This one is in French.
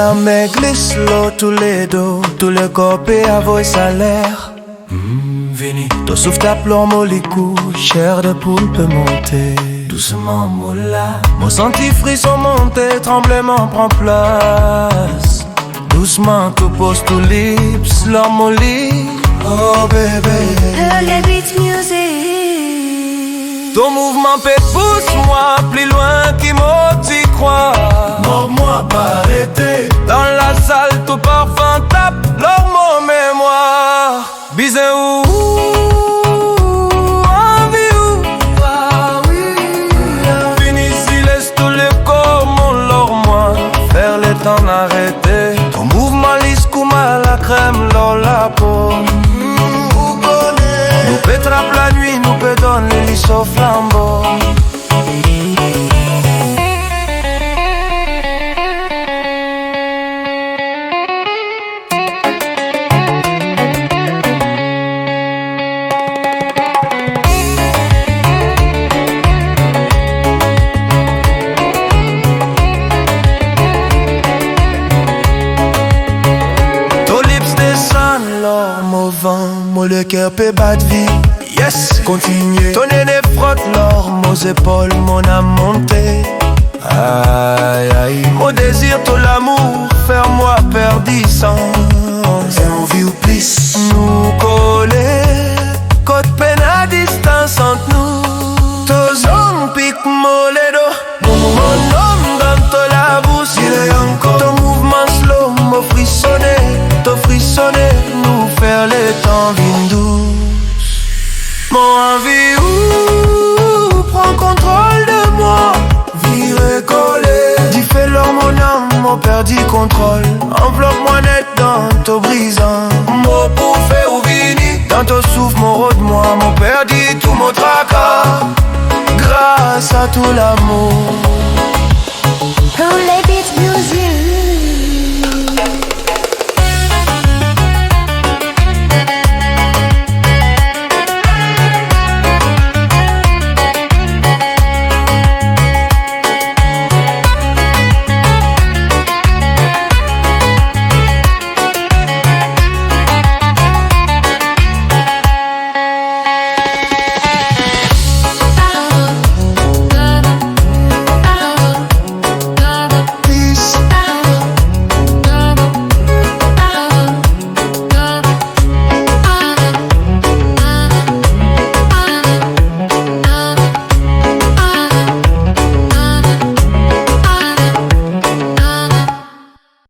la main glisse l'eau tous les dos, tout le corps à vos salaires. Vini, ton souffle t'appelons molicou, chair de poule peut monter. Doucement moula, mon senti frisson monter, tremblement prend place. Doucement tout pose tout lips, leur molly. Oh bébé, Early beat music. ton mouvement peut pousse-moi plus loin qui m'y croit. Mors-moi pas arrêter. Dans la salle tout parfum tape leur mon mémoire. Bisous envie où. Fini si laisse tous les corps mon leur moi. Faire le temps arrêter. Ton mouvement lisse comme à la crème leur la peau. Nous peut trapper la nuit, nous peut donner les lit au flambeau. Moi le cœur peut battre vie. Yes, continue. Ton nez frotte l'or, mon épaules, mon âme montée. Aïe aïe, mon désir, tout l'amour, faire-moi perdissant. Et on vit ou plus nous coller, côte peine à distance entre nous. Tos hommes piquent mon ledo, mon homme dans ta la bouche. Il est encore ton mouvement slow, m'a frissonné, t'as frissonné. Nous faire les temps vin douce. Mon envie où prends contrôle de moi. Vire collé, dis fais leur mon âme, mon perdu contrôle. Enveloppe-moi net dans ton brisant. Mon bouffé ou vini, dans ton souffle, mon rôde moi, mon perdu tout mon tracas. Grâce à tout l'amour.